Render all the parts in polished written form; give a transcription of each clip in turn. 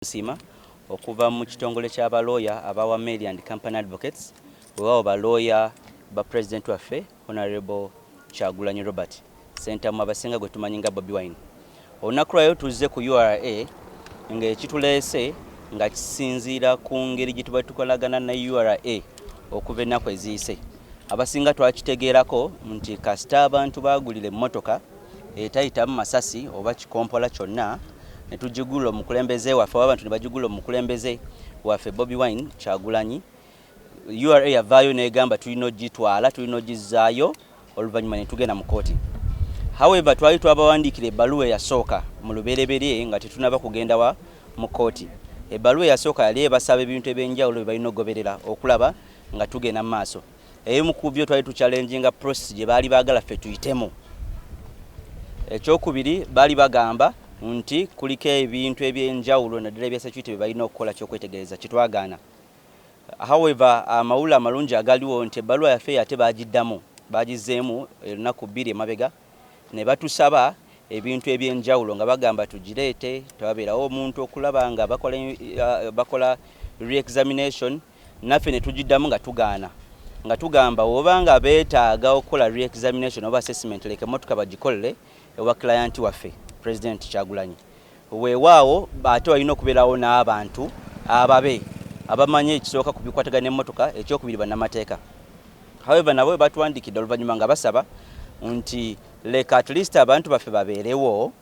Sima okuva mu kitongole ky'abalooya abawa Mail and Company Advocates wewawo balooya ba President waffe Honorable Kyagulanyi Robert Center mu abasinga gwe tumanyi nga bobiwine. Olunaku lwayo tuzze ku URA ng'ekituleese nga kisinziira ku ngeri gye tuba tukolagana na URA okuva ennaku eziyise. Abasinga twakitegeerako nti kasita abantu baagulira emmotoka etayitamu masasi oba kikompola kyonna ne tugigula omukulembeze waffe abantu ne bagigula omukulembeze waffe bobiwine Kyagulanyi. URA yavaayo n'egamba tulina ogitwala tulina ogizzaayo oluvannyuma ne tugenda mu kooti. However twali twabawandiikira ebbaluwa eyasooka mu lubereberye nga tetunaba kugenda mu kooti. Ebbaluwa eyasooka yali ebasaba ebintu ebyenjawulo bye balina okugoberera okulaba nga tugenda mu maaso. Ebimu ku byo twali tuchallenginga process gye baali baagala ffe tuyitemu. Ekyokubiri baali bagamba nti kuliko ebintu ebyenjawulo naddala ebya security bye balina okukola kyokwetegereza kitwagaana. However amawulire amalungi agaliwo nti ebbaluwa yaffe ate bagiddamu bagizzeemu olunaku 2 emabega ne batusaba ebintu ebyenjawulo nga bagamba tugireete tebabeerawo omuntu okulaba nga bakola re-examination naffe ne tugiddamu nga tugaana nga tugamba oba nga beetaaga okukola re-examination oba assessment leke emmotoka bagikolere ewa client waffe President Kyagulanyi. Weewaawo ate walina okubeerawo n'abantu ababe abamanyi ekisooka ku bikwatagana n'emmotoka ekyokubiri bannamateeka. However nabo batuwandikidde oluvannyuma nga basaba nti leka at least abantu baffe babeerewo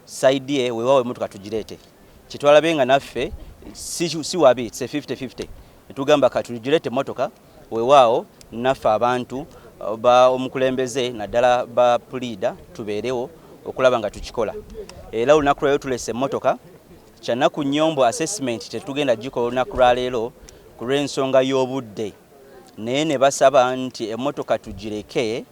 side ye weewaawo emmotoka tugireete. Kitwalabe nga naffe si wabi it's a 50-50. Netugamba katugireete emmotoka weewaawo naffe abantu omukulembeze naddala ba puliida tubeerewo okulaba nga tukikola. Era olunaku lwayo tulese emmotoka kyanaku nnyombo assessment tetugenda gikola olunaku lwaleero ku lw'ensonga y'obudde. Naye ne basaba nti emmotoka tugireke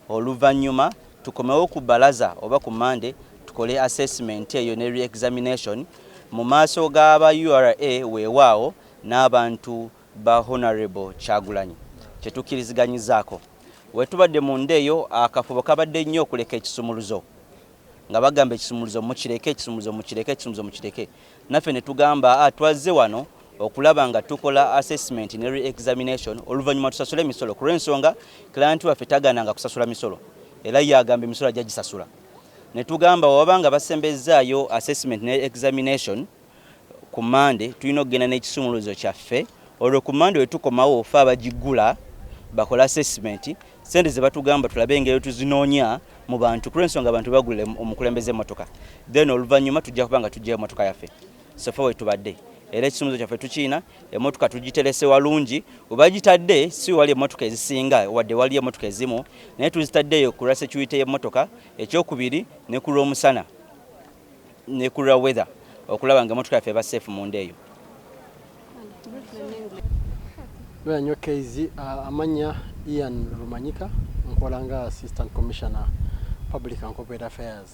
oluvannyuma tukomewo ku bbalaza oba ku Monday tukole assessment eyo ne re-examination mu maaso g'aba URA weewaawo n'abantu ba Honorable Kyagulanyi kyetukkiriziganyizaako. Wetubadde munda eyo akafubo kabadde nnyo okuleka ekisumuluzo nga bagamba ekisumuluzo mukireke. Naffe ne tugamba twazze wano okulaba nga tukola assessment ne re-examination oluvannyuma tusasule emisolo ku lw'ensonga client waffe tagaananga kusasula misolo era yagamba emisolo ajja gisasula. Ne tugamba wabanga basembezzaayo assessment ne examination ku Monday tulina okugenda n'ekisumuluzo kyaffe olwo ku Monday we tukomawo ffe abagigula bakola assessment sente ze batugamba tulabe engeri tuzinoonya mu bantu ku lw'ensonga abantu bagulira omukulembeze emmotoka then oluvannyuma tujja kuba nga tujjayo emmotoka yaffe sofa we tubadde. Era ekisumuluzo kyaffe tukiina emmotoka tugiterese walungi webagitadde si wali emmotoka ezisinga wadde wali emmotoka ezimu naye tuzitaddeyo ku lwa security y'emmotoka ekyokubiri ne ku lw'omusana ne ku lwa weather okulaba nga emmotoka yaffe eba safe munda eyo. Lwanyo keizi amanya Ian Rumanyika nkola nga Assistant Commissioner Public and Corporate Affairs.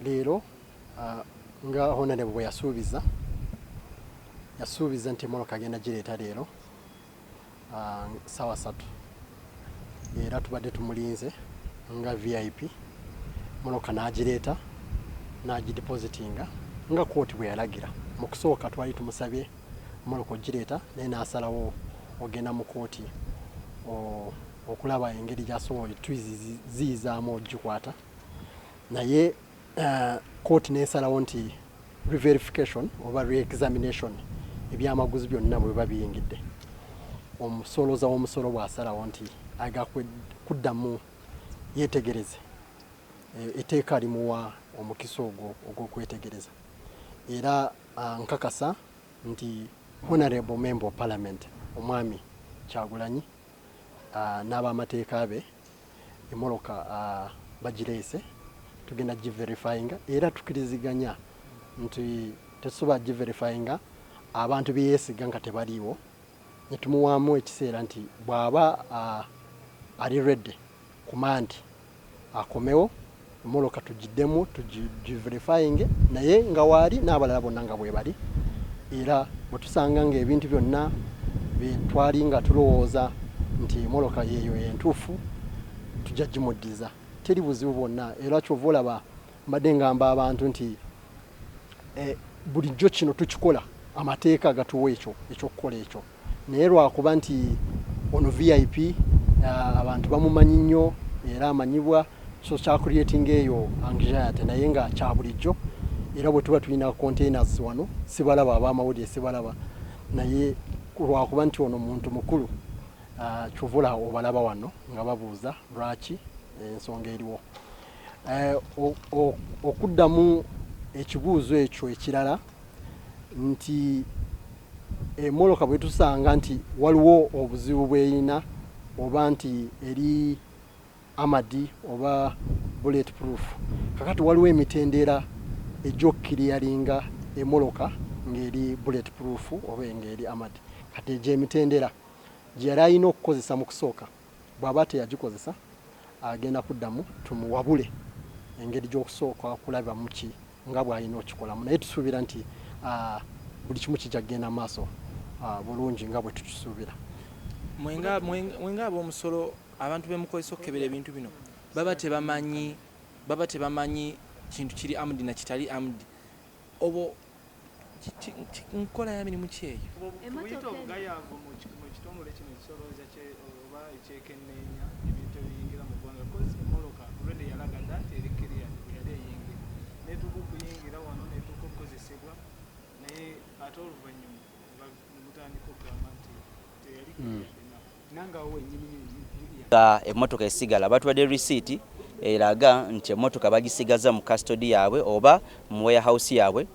Leero nga Honorable bwe yasuubiza nti emmotoka agenda gireeta leero ssaawa 3 era tubadde tumulinze nga VIP emmotoka n'agireeta n'agidepositinga nga kooti bwe yalagira. Mu kusooka twali tumusabye emmotoka ogireeta naye n'asalawo ogenda mu kooti okulaba engeri gy'asobola tuyizizaamu ogikwata naye kooti n'esalawo nti re-verification oba re-examination ebyamaguzi byonna bwe biba biyingidde omusolooza w'omusolo bw'asalawo nti aga kuddamu yeetegereze etteeka limuwa omukisa ogwo ogw'okwetegereza. Era nkakasa nti Honorable Member of Parliament omwami Kyagulanyi n'abamateeka be emmotoka bagireese tugenda giverifyinga era tukiriziganya nti tetusobola giverifyinga abantu beyeesiga nga tebaliiwo ne tumuwaamu ekiseera nti bw'aba ali ready ku Monday akomewo emmotoka tugiddemu tugiverifyinge naye nga waali n'abalala bonna nga bwe bali era bwe tusanga nga ebintu byonna twali nga tulowooza nti emmotoka yeeyo entuufu tujja gimuddiza teri buzibu bwonna era kyova olaba mbadde ngamba abantu nti bulijjo kino tukikola amateeka agatuwa ekyokukola ekyo naye lwakuba nti ono VIP abantu bamumanyi nnyo era amanyibwa so kya creating eyo anxiety naye nga kya bulijjo era bwe tuba tulina containers wano sibalaba ab'amawulire sibalaba naye lwakuba nti ono muntu mukulu kyovula obalaba wano nga babuuza lwaki ensonga eriwo okuddamu ekibuuzo ekyo ekirala nti Emotoka bwe tusanga nti waliwo obuzibu bweyina oba nti eri amadi oba bulletproof kakati waliwo emitendera ejjokkiriyalinga Emotoka ngeri bulletproof oba ngeri amadi kati egyo emitendera gye yali alina okukozesa mu kusooka bw'aba teyagikozesa agenda kuddamu tumuwabule engeri gy'okusooka kulaba muki nga bw'alina okikolamu naye tusuubira nti buli kimu kijja kgenda maaso bulungi nga bwe tukisuubira. Mwenga ab'omusolo abantu bemukozesa okukebera ebintu bino baba tebamanyi kintu kiri amudi na kitali amudi obo nkola ya mirimu ki eyo Emotoka obugayavu mu kitongole kino ekisolooza oba ekyekenneenya ebintu ebiyingira mu ggwanga kozi Emotoka olwedde yalaga dda nti erikiriya yali eyingira netuuka okuyingira wano netuuka okukozesebwa naye ate oluvannyuma mutandika okugamba nti teyali kiriya nangawo wenyini emmotoka esigala batwadde receipt eraga nti emmotoka bagisigaza mu custody yaabwe oba mu warehouse yaabwe.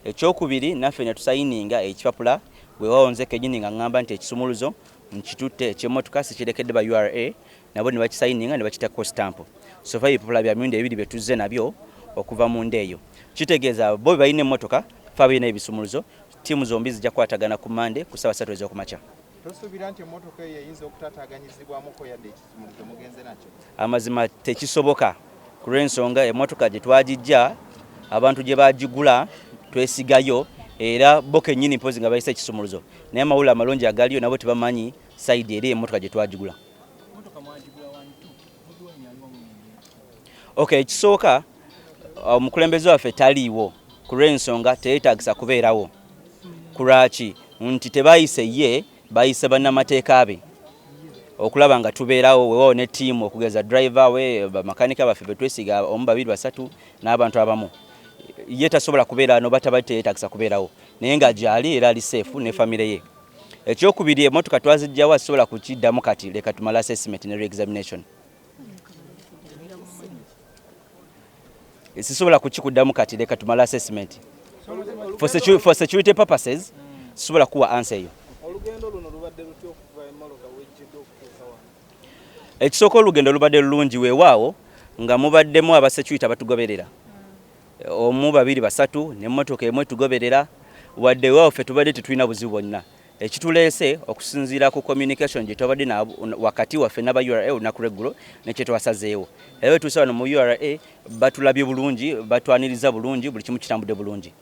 Ekyokubiri naffe ne tusayininga ekipapula bwe wawonze kenyini nga ngamba nti ekisumuluzo nkitutte eky'emmotoka sikirekedde ba URA nabo ne bakisayininga ne bakiteekako stamp. So far ebipapula bya mirundi ebiri bye tuzze nabyo okuva mu ndeeyo. Kitegeeza bo balina emmotoka fa balina ebisumuluzo ttiimu zombi zijja kwatagana ku Monday ku ssaawa 3 ez'okumakya. Tosuubira nti emmotoka eyo eyinza okutaataaganyizibwamuko yadde ekisumuluzo mugenze nakyo? Amazima tekisoboka ku lw'ensonga emmotoka gye twagijja abantu gye bagigula twesigayo era bo kennyini mpozi nga bayisa ekisumuluzo naye amawulire amalungi agaliyo nabo tebamanyi sayidi eri emmotoka gye twagigula. Okay, ekisooka omukulembeze waffe taliiwo ku lw'ensonga teyeetagisa kubeerawo. Kulwaki nti tebayise ye bayise bannamateeka be okulaba nga tubeerawo weewawo ne ttiimu okugeza driver we bamakanika baffe betwesiga omu babiri basatu n'abantu abamu ye tasobola kubeera no batabali teyeetagisa kubeerawo naye nga gyali era ali safe ne famire ye. Ekyokubiri emmotoka twazijjawo asobola kukiddamu kati leka tumala assessment ne re-examination. Sisobola kukikuddamu kati leka tumala assessment for security purposes sisobola kuwa answer eyo. Olugendo luno lubadde lutya okuva Emotoka wejjidde okutuuka wano? Ekisooka olugendo lubadde lulungi weewaawo nga mubaddemu abasecurity abatugoberera omu babiri basatu n'emmotoka emu etugoberera wadde weewaawo ffe tubadde tetulina buzibu bwonna. Ekituleese okusinziira ku communication gye twabadde wakati waffe n'aba URA olunaku lw'eggulo nekye twasazeewo era bwe tuuse wano mu URA batulabye bulungi batwaniriza bulungi buli kimu kitambudde bulungi.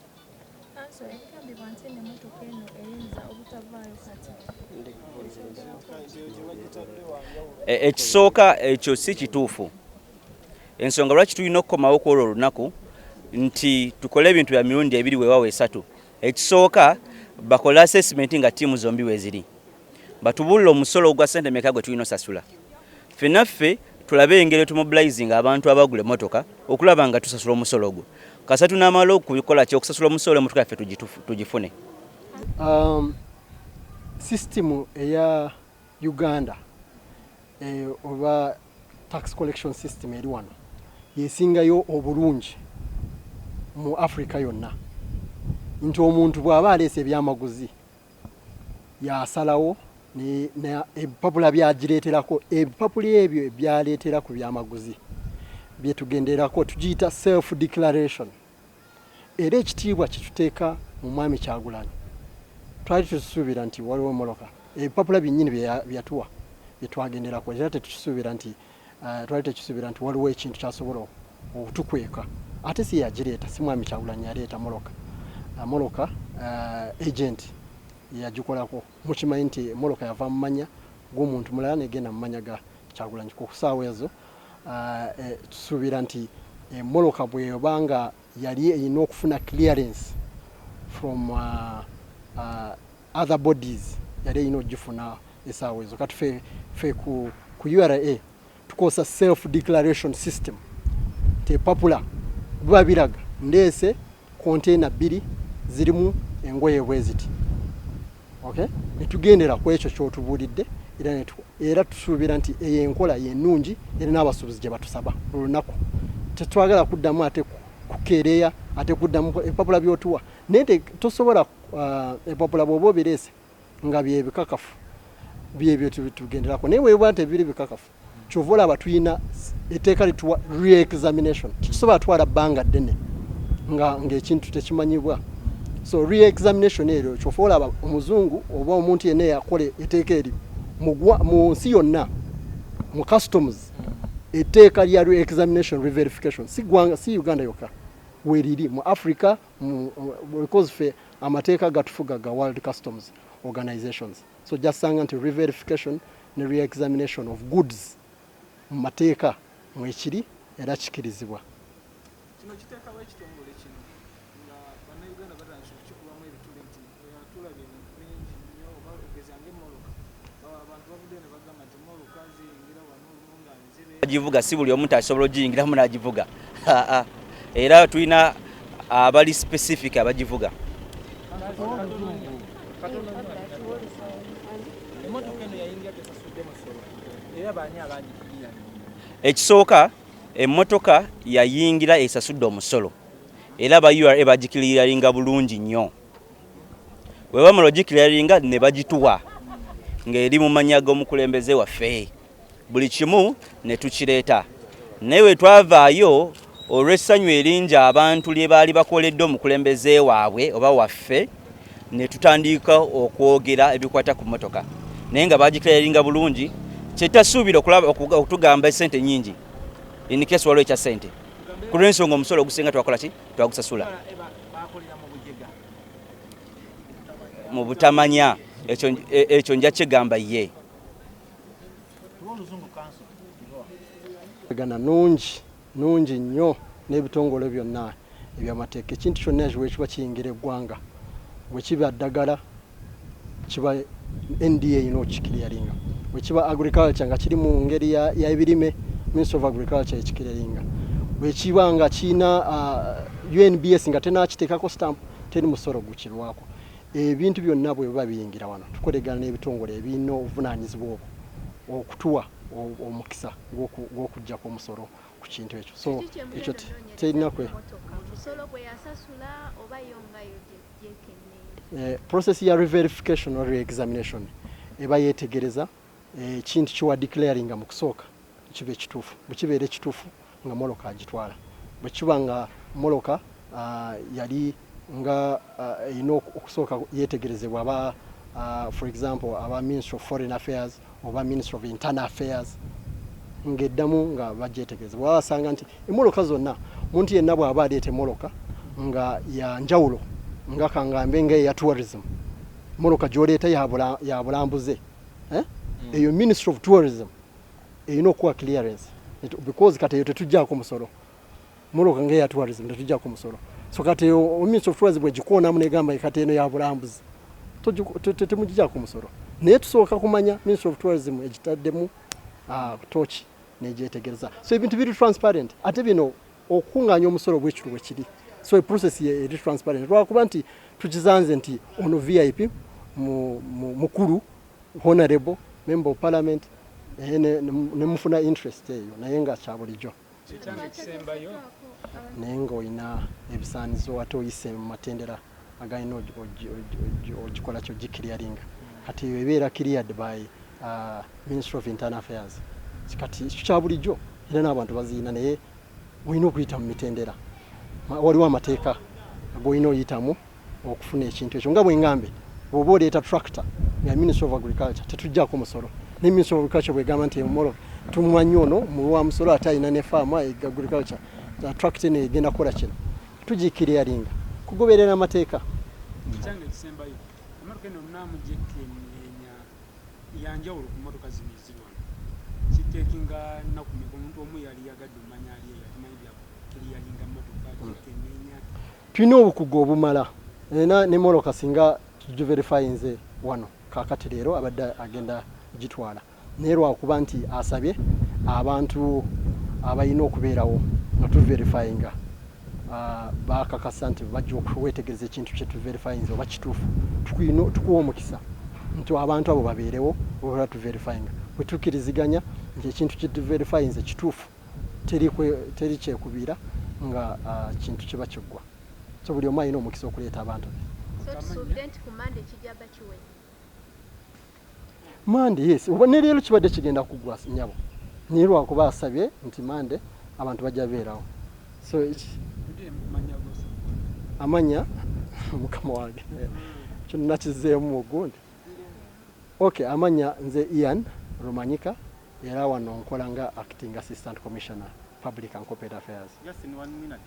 Ekisooka ekyo si kituufu. Ensonga lwaki tulina okukomawo ku olwo olunaku nti tukole ebintu bya mirundi ebiri weewaawo esatu. Ekisooka bakole assessment nga ttiimu zombi weeziri batubuulira omusolo ogwa ssente meka gwe tulina osasula. Ffenaffe tulabe engeri tumubilizing abantu abagula emmotoka okulaba nga tusasula omusolo ogwo. Kasatu n'amala okubikola ki okusasula omusolo emmotoka yaffe tugifune. System eya Uganda oba tax collection system eri wano yesingayo obulungi mu Africa yonna nti omuntu bw'aba aleese ebyamaguzi yasalawo ebipapula byagireeterako ebipapula ebyo ebyaleetera ku byamaguzi byetugenderako tugiyita self declaration era ekitiibwa kituteeka mu mwami Kyagulanyi twali tusuubira nti waliwo Emotoka ebipapula byennyini byatuwa byetwagenderako era tetukisuubira nti twali tekisuubira nti waliwo ekintu kyasobola okutukweka ate si yagireeta si mwami Kyagulanyi yaleeta Emotoka agent yagikolako mukimanyi nti Emotoka yava mu manya g'omuntu mulala negenda mu manya ga Kyagulanyi ku ssaawa ezo tusuubira nti Emotoka bwebanga yali erina okufuna clearance from other bodies yali erina ogifuna esaawa ezo. Kati fe ku URA tukosa self declaration system tepapula biba biraga ndeese container 2 zirimu engoye bweziti. Okay, netugendera ku ekyo kyotubulidde era tusuubira nti enkola yenungi era n'abasuubuzi gye batusaba olunaku tetwagala kuddamu ate kukeereya ate kuddamu epapula byotuwa naye tosobola epapula bw'oba obireese nga byebikakafu byebyo tugenderako naye bweba nti ebiri bikakafu kyova olaba tulina etteeka lituwa re-examination tetusobola twala bbanga ddene ng'ekintu tekimanyibwa. So re-examination eryo kyova olaba omuzungu oba omuntu yenna yakola etteeka eri mu nsi yonna mu customs etteeka lya re-examination re-verification si Uganda yokka weriri mu Africa because fe amateeka gatufuga ga World Customs Organizations. So just saying nti re-verification ne re-examination of goods mu mateeka mwekiri era kikirizibwa. Kino kiteekawo ekitongole kino nga bannayuganda batandise okukikubamu ebituli nti tulabye ebintu bingi nnyo oba ogeza ng'emmoloka abantu bavudde ne bagamba nti emmoloka ziyingira wano olumu nga nzibe agivuga si buli omuntu asobola ogiyingiramu n'agivuga era tulina abali specific abagivuga. Ekisooka emmotoka yayingira esasudde omusolo era ba URA bagikiriyalinga bulungi nnyo. Bwe bamala ogikiriyalinga ne bagituwa ng'eri mu mannya g'omukulembeze waffe buli kimu ne tukireeta. Naye bwe twavaayo olw'essanyu eringi abantu lye baali bakoledde omukulembeze waabwe oba waffe ne tutandika okwogera ebikwata ku mmotoka naye nga bagikiriyalinga bulungi kyetasuubira okutugamba esente nnyingi in case waliwo ekya ssente ku lw'ensonga omusolo ogusinga twakola ki twagusasula mu butamanya ekyo nja kigamba ye. Gana nungi nnyo n'ebitongole byonna ebyamateeka ekintu kyonna bwe kiba kiyingira eggwanga bwe kiba ddagala kiba NDA n'okikiriyalinga bwe kiba agriculture nga kiri mu ngeri y'ebirime Ministry of Agriculture ekikiriyalinga bwe kiba nga kiina UNBS nga tenakiteekako stamp teri musoro gukirwako ebintu byonna bwe biba biyingira wano tukolegana n'ebitongole ebirina obuvunaanyizibwa obwo okutuwa omukisa gw'okuggyako omusolo ku kintu ekyo. So ekyo terina kwe process ya re-verification or re-examination eba yetegereza ekintu kiwa declaringa mu kusooka kibe ekituufu bwe kibeera ekituufu nga moloka agitwala bwe kiba nga moloka yali nga erina okusooka yetegerezebwa aba for example aba Ministry of Foreign Affairs oba Ministry of Internal Affairs ng'eddamu nga bagyetegereza bwe basanga nti emmoloka zonna omuntu yenna bw'aba aleeta emmoloka nga ya njawulo nga kangambe ng'eya tourism emmoloka gy'oleeta ya bulambuze eyo Ministry of Tourism erina okuwa clearance because kati eyo tetuggyako musolo emmoloka ng'eya tourism tetuggyako musolo so kati eyo Ministry of Tourism egikwonamu negamba kati eno ya bulambuzi temuggyako musolo naye tusooka kumanya Ministry of Tourism egitaddemu tochi negyetegereza so ebintu biri transparent ate bino okukungaanya omusolo bwekiro bwe kiri so process eri transparent lwakuba nti tukizanze nti ono VIP mukulu honorable member of parliament ne mufuna interest eyo naye nga kya bulijjo naye ng'olina ebisaanizo ate oyise mu matendera agalina ogikola kyo gikiriyalinga kati ebeera cleared by Ministry of Internal Affairs kati kya bulijjo era n'abantu baziina naye olina okuyita mu mitendera waliwo amateeka g'olina oyitamu okufuna ekintu ekyo nga bwe ngambe bw'oba oleeta tractor nga Ministry of Agriculture tetuggyako musolo ne Ministry of Agriculture bw'egamba nti omolo tumumanyi ono muwa musolo ate alina ne faama agriculture tractor ne egenda kukola kino tugikiriyalinga kugoberera amateeka Change kisembayo amaruka eno namujekenya yanjawulo ku motoka zino ezirwana kitekinga nakumiko omuntu omu yali yagadde omanya ali yakimanyi bya bakiriyalinga motoka jekenenya tulina obukugu obumala era ne Moroka singa tugiverifyinze wano kakati leero abadde agenda gitwala naye lwakuba nti asabye abantu abalina okubeerawo nga tuverifyinga bakakasa nti bajja okuwetegereza ekintu kye tuverifyinze oba kituufu tukuwa omukisa nti abantu abo babeerewo oba tuverifyinga bwe tukkiriziganya nti ekintu kye tuverifyinze kituufu teri kyekubiira nga kintu kiba kiggwa so buli omu alina omukisa okuleeta abantu mande yes oba ne leero kibadde kigenda kuggwa nyabo naye lwakuba asabye nti mande abantu bajja beerawo so amanya mukama wange kino nakizeemu ogundi okay amanya nze Ian Romanyika era wano nkola nga acting assistant commissioner public and corporate affairs. Just in 1 minute,